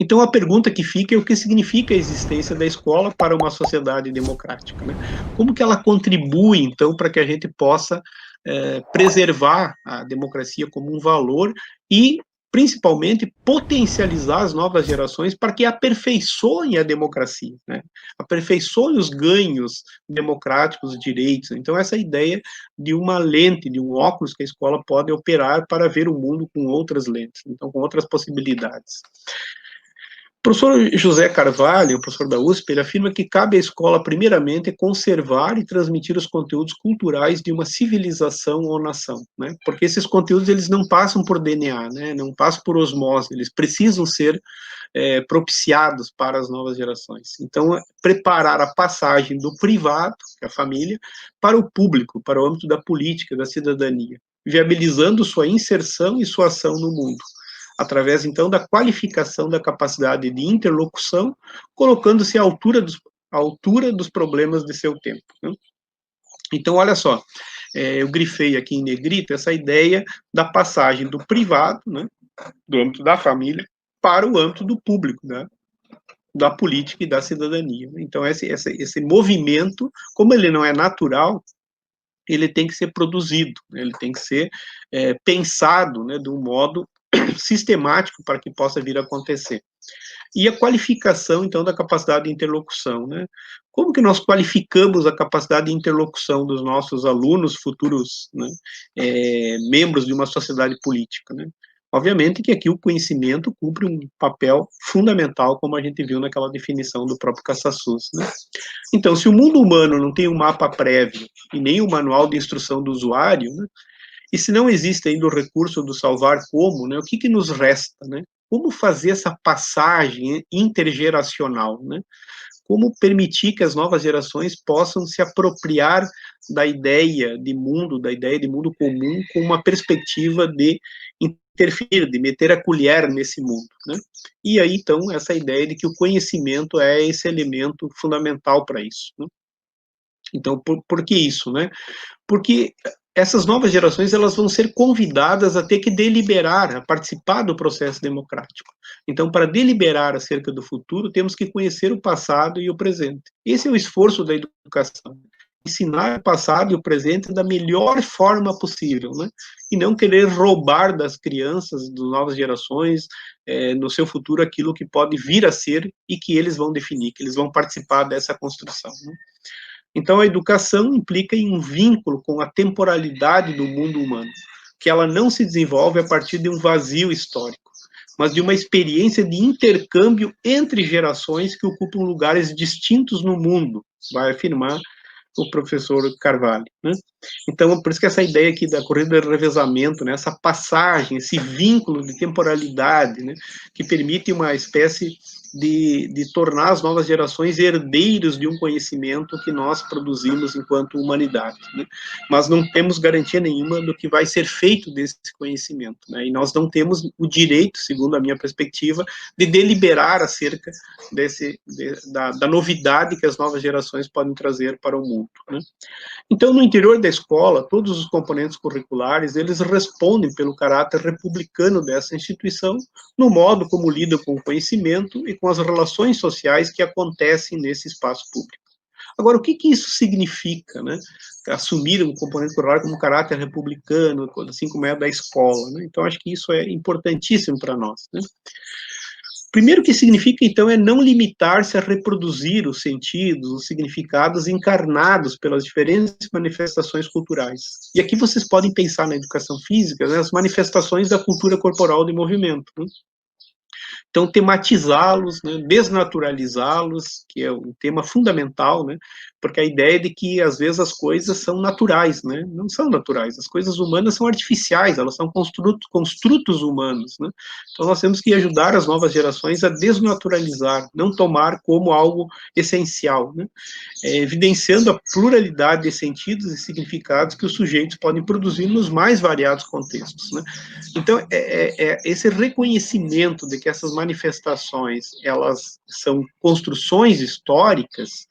Então, a pergunta que fica é o que significa a existência da escola para uma sociedade democrática, né? Como que ela contribui, então, para que a gente possa preservar a democracia como um valor e, principalmente, potencializar as novas gerações para que aperfeiçoem a democracia, né? Aperfeiçoem os ganhos democráticos, os direitos. Então, essa ideia de uma lente, de um óculos que a escola pode operar para ver o mundo com outras lentes, então, com outras possibilidades. O professor José Carvalho, professor da USP, ele afirma que cabe à escola, primeiramente, conservar e transmitir os conteúdos culturais de uma civilização ou nação, né? Porque esses conteúdos, eles não passam por DNA, né? Não passam por osmose, eles precisam ser propiciados para as novas gerações. Então, preparar a passagem do privado, que é a família, para o público, para o âmbito da política, da cidadania, viabilizando sua inserção e sua ação no mundo, através, então, da qualificação da capacidade de interlocução, colocando-se à altura dos problemas de seu tempo, né? Então, olha só, eu grifei aqui em negrito essa ideia da passagem do privado, né, do âmbito da família, para o âmbito do público, né, da política e da cidadania. Então, esse movimento, como ele não é natural, ele tem que ser produzido, né, ele tem que ser pensado, né, de um modo sistemático para que possa vir a acontecer. E a qualificação, então, da capacidade de interlocução, né? Como que nós qualificamos a capacidade de interlocução dos nossos alunos, futuros, né, membros de uma sociedade política, né? Obviamente que aqui o conhecimento cumpre um papel fundamental, como a gente viu naquela definição do próprio Casasus, né? Então, se o mundo humano não tem um mapa prévio e nem um manual de instrução do usuário, né, e se não existe ainda o recurso do salvar como, né, o que nos resta, né? Como fazer essa passagem intergeracional, né? Como permitir que as novas gerações possam se apropriar da ideia de mundo comum, com uma perspectiva de interferir, de meter a colher nesse mundo, né? E aí, então, essa ideia de que o conhecimento é esse elemento fundamental para isso, né? Então, por que isso, né? Porque essas novas gerações, elas vão ser convidadas a ter que deliberar, a participar do processo democrático. Então, para deliberar acerca do futuro, temos que conhecer o passado e o presente. Esse é o esforço da educação. Ensinar o passado e o presente da melhor forma possível, né? E não querer roubar das crianças, das novas gerações, no seu futuro, aquilo que pode vir a ser e que eles vão definir, que eles vão participar dessa construção, né? Então, a educação implica em um vínculo com a temporalidade do mundo humano, que ela não se desenvolve a partir de um vazio histórico, mas de uma experiência de intercâmbio entre gerações que ocupam lugares distintos no mundo, vai afirmar o professor Carvalho, né? Então, por isso que essa ideia aqui da corrida de revezamento, né, essa passagem, esse vínculo de temporalidade, né, que permite uma espécie de tornar as novas gerações herdeiros de um conhecimento que nós produzimos enquanto humanidade, né? Mas não temos garantia nenhuma do que vai ser feito desse conhecimento, né? E nós não temos o direito, segundo a minha perspectiva, de deliberar acerca da novidade que as novas gerações podem trazer para o mundo, né? Então, no interior da escola, todos os componentes curriculares, eles respondem pelo caráter republicano dessa instituição, no modo como lida com o conhecimento e com as relações sociais que acontecem nesse espaço público. Agora, o que isso significa, né? Assumir um componente curricular como caráter republicano, assim como é da escola, né? Então, acho que isso é importantíssimo para nós, né? Primeiro que significa, então, é não limitar-se a reproduzir os sentidos, os significados encarnados pelas diferentes manifestações culturais. E aqui vocês podem pensar na educação física, né, as manifestações da cultura corporal de movimento, né? Então, tematizá-los, né, desnaturalizá-los, que é um tema fundamental, né, porque a ideia é de que, às vezes, as coisas são naturais, né, não são naturais, as coisas humanas são artificiais, elas são construtos humanos, né, então nós temos que ajudar as novas gerações a desnaturalizar, não tomar como algo essencial, né, evidenciando a pluralidade de sentidos e significados que os sujeitos podem produzir nos mais variados contextos, né. Então, esse reconhecimento de que essas manifestações, elas são construções históricas,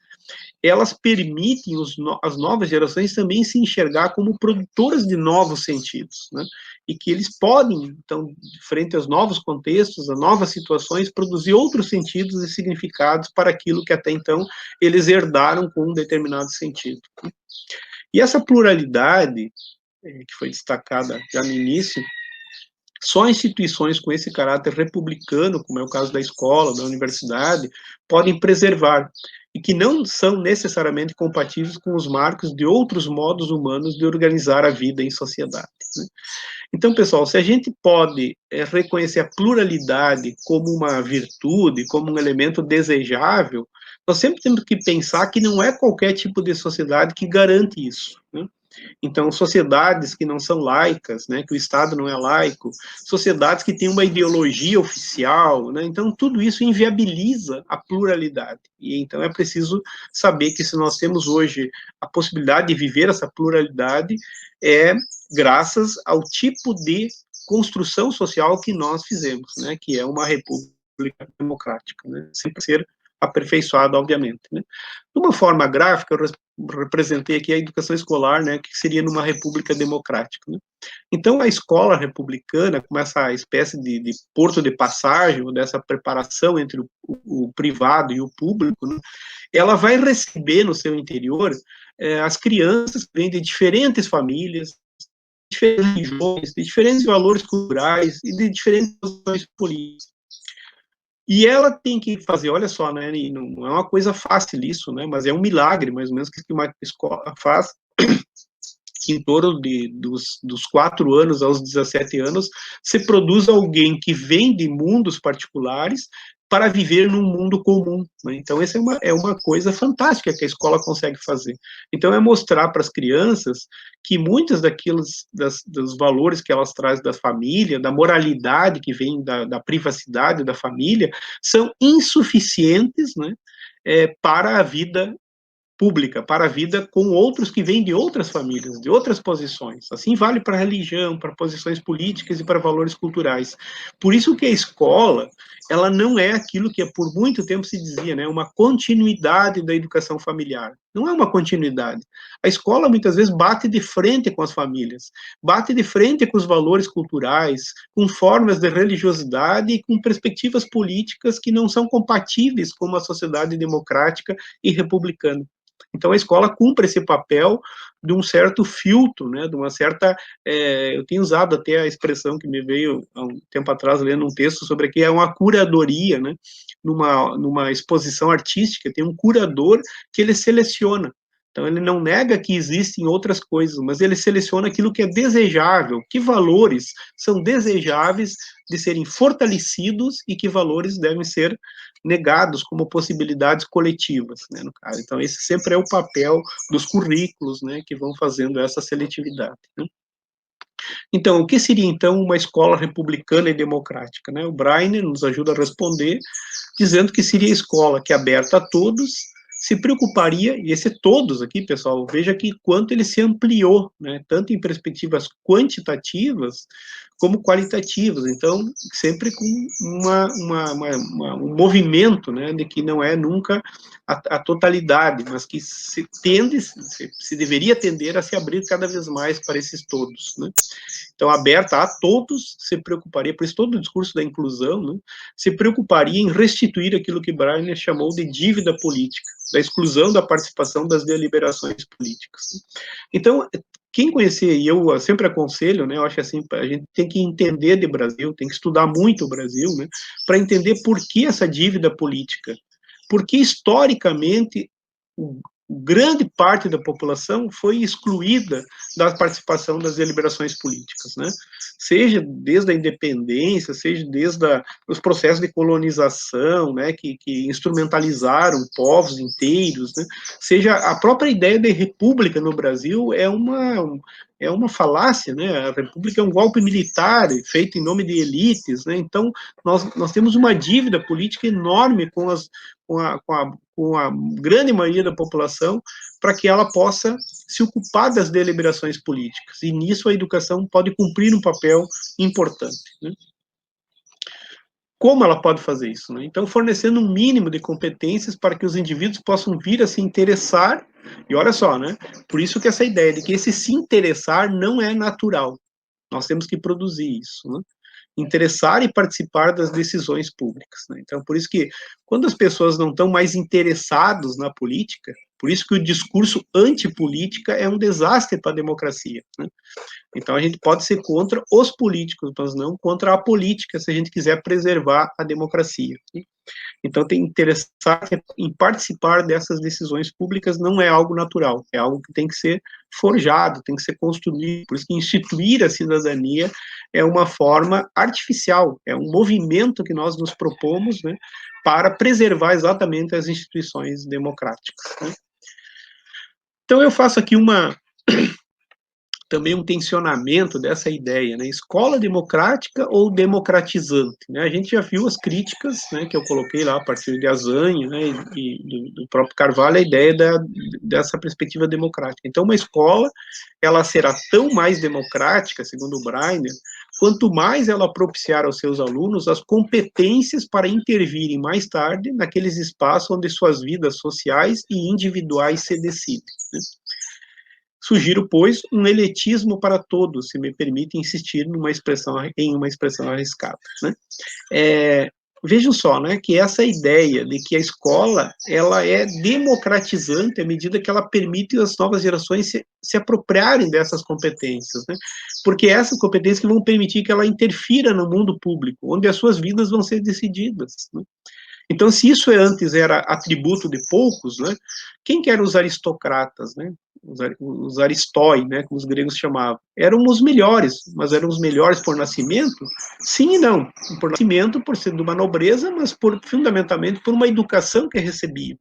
elas permitem as novas gerações também se enxergar como produtoras de novos sentidos, né? E que eles podem, então, frente aos novos contextos, a novas situações, produzir outros sentidos e significados para aquilo que até então eles herdaram com um determinado sentido. E essa pluralidade, que foi destacada já no início, só instituições com esse caráter republicano, como é o caso da escola, da universidade, podem preservar, e que não são necessariamente compatíveis com os marcos de outros modos humanos de organizar a vida em sociedade, né? Então, pessoal, se a gente pode reconhecer a pluralidade como uma virtude, como um elemento desejável, nós sempre temos que pensar que não é qualquer tipo de sociedade que garante isso, né? Então, sociedades que não são laicas, né, que o Estado não é laico, sociedades que têm uma ideologia oficial, né, então tudo isso inviabiliza a pluralidade. E então é preciso saber que se nós temos hoje a possibilidade de viver essa pluralidade, é graças ao tipo de construção social que nós fizemos, né, que é uma república democrática, né, sempre ser aperfeiçoada, obviamente, né. De uma forma gráfica, eu representei aqui a educação escolar, né, que seria numa república democrática, né. Então, a escola republicana, como essa espécie de porto de passagem, ou dessa preparação entre o privado e o público, né, ela vai receber no seu interior as crianças que vêm de diferentes famílias, de diferentes religiões, de diferentes valores culturais e de diferentes posições políticas. E ela tem que fazer, olha só, né, e não é uma coisa fácil isso, né, mas é um milagre, mais ou menos, que uma escola faz, que em torno dos 4 anos aos 17 anos, se produz alguém que vem de mundos particulares para viver num mundo comum, né? Então, essa é uma coisa fantástica que a escola consegue fazer. Então, é mostrar para as crianças que muitos dos valores que elas trazem da família, da moralidade que vem da privacidade da família, são insuficientes, né, para a vida pública, para a vida com outros que vêm de outras famílias, de outras posições. Assim vale para a religião, para posições políticas e para valores culturais. Por isso que a escola, ela não é aquilo que por muito tempo se dizia, né, uma continuidade da educação familiar. Não é uma continuidade. A escola muitas vezes bate de frente com as famílias, bate de frente com os valores culturais, com formas de religiosidade e com perspectivas políticas que não são compatíveis com uma sociedade democrática e republicana. Então, a escola cumpre esse papel de um certo filtro, né, de uma certa... eu tenho usado até a expressão que me veio há um tempo atrás, lendo um texto sobre que é uma curadoria, né, numa exposição artística, tem um curador que ele seleciona. Então, ele não nega que existem outras coisas, mas ele seleciona aquilo que é desejável, que valores são desejáveis de serem fortalecidos e que valores devem ser negados como possibilidades coletivas, né, no caso. Então, esse sempre é o papel dos currículos, né, que vão fazendo essa seletividade, né. Então, o que seria, então, uma escola republicana e democrática, né? O Breiner nos ajuda a responder, dizendo que seria a escola que é aberta a todos, se preocuparia, e esse todos aqui, pessoal, veja que quanto ele se ampliou, né, tanto em perspectivas quantitativas como qualitativas, então, sempre com um movimento, né, de que não é nunca a totalidade, mas que se deveria tender a se abrir cada vez mais para esses todos, né. Então, aberta a todos, se preocuparia, por isso todo o discurso da inclusão, né, se preocuparia em restituir aquilo que Breiner chamou de dívida política, da exclusão da participação das deliberações políticas. Então, quem conhecer, e eu sempre aconselho, né, eu acho assim, a gente tem que entender de Brasil, tem que estudar muito o Brasil, né, para entender por que essa dívida política, porque historicamente grande parte da população foi excluída da participação das deliberações políticas, né? Seja desde a independência, seja desde os processos de colonização, né, que instrumentalizaram povos inteiros, né? Seja a própria ideia de república no Brasil é uma falácia, né? A república é um golpe militar feito em nome de elites, né? Então, nós temos uma dívida política enorme com a grande maioria da população, para que ela possa se ocupar das deliberações políticas. E nisso a educação pode cumprir um papel importante, né? como ela pode fazer isso, né? Então, fornecendo um mínimo de competências para que os indivíduos possam vir a se interessar, e olha só, né? Por isso que essa ideia de que esse se interessar não é natural, nós temos que produzir isso, né? Interessar e participar das decisões públicas, né? Então, por isso que, quando as pessoas não estão mais interessadas na política, por isso que o discurso antipolítica é um desastre para a democracia, né? Então, a gente pode ser contra os políticos, mas não contra a política, se a gente quiser preservar a democracia. Então, tem interessar em participar dessas decisões públicas não é algo natural, é algo que tem que ser forjado, tem que ser construído. Por isso que instituir a cidadania é uma forma artificial, é um movimento que nós nos propomos, né, para preservar exatamente as instituições democráticas, né? Então, eu faço aqui também um tensionamento dessa ideia, né? Escola democrática ou democratizante, né? A gente já viu as críticas, né, que eu coloquei lá a partir de Azanho, né, e do próprio Carvalho, a ideia dessa perspectiva democrática. Então, uma escola, ela será tão mais democrática, segundo o Breiner, quanto mais ela propiciar aos seus alunos as competências para intervirem mais tarde naqueles espaços onde suas vidas sociais e individuais se decidem, né? Sugiro, pois, um eletismo para todos, se me permite insistir em uma expressão arriscada, né? Vejam só, né, que essa ideia de que a escola, ela é democratizante à medida que ela permite as novas gerações se apropriarem dessas competências, né? Porque essas competências que vão permitir que ela interfira no mundo público, onde as suas vidas vão ser decididas, né? Então, se isso antes era atributo de poucos, né, quem que eram os aristocratas, né? Os aristói, né, como os gregos chamavam, eram os melhores, mas eram os melhores por nascimento? Sim e não. Por nascimento, por ser de uma nobreza, mas fundamentalmente por uma educação que recebiam.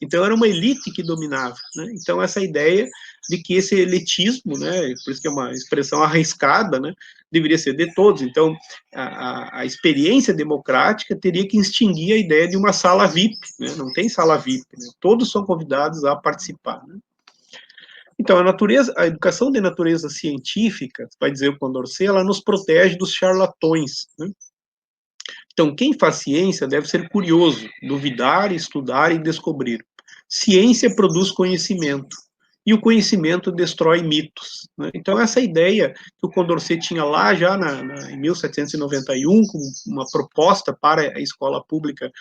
Então, era uma elite que dominava, né? Então, essa ideia de que esse elitismo, né, por isso que é uma expressão arriscada, né, deveria ser de todos. Então, a experiência democrática teria que extinguir a ideia de uma sala VIP, né? Não tem sala VIP, né? Todos são convidados a participar, né? Então, a educação de natureza científica, vai dizer o Condorcet, ela nos protege dos charlatões, né? Então, quem faz ciência deve ser curioso, duvidar, estudar e descobrir. Ciência produz conhecimento, e o conhecimento destrói mitos, né? Então, essa ideia que o Condorcet tinha lá já em 1791, como uma proposta para a escola pública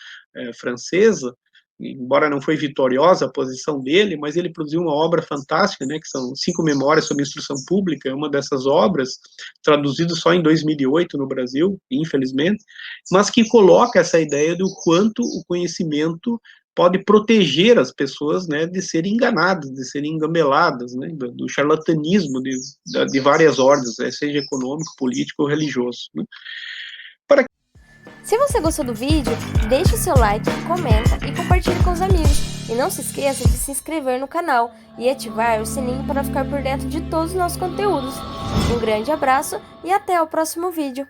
francesa, embora não foi vitoriosa a posição dele, mas ele produziu uma obra fantástica, né, que são 5 memórias sobre instrução pública, uma dessas obras, traduzida só em 2008 no Brasil, infelizmente, mas que coloca essa ideia do quanto o conhecimento pode proteger as pessoas, né, de serem enganadas, de serem engambeladas, né, do charlatanismo de várias ordens, né, seja econômico, político ou religioso, né. Se você gostou do vídeo, deixe o seu like, comenta e compartilhe com os amigos. E não se esqueça de se inscrever no canal e ativar o sininho para ficar por dentro de todos os nossos conteúdos. Um grande abraço e até o próximo vídeo.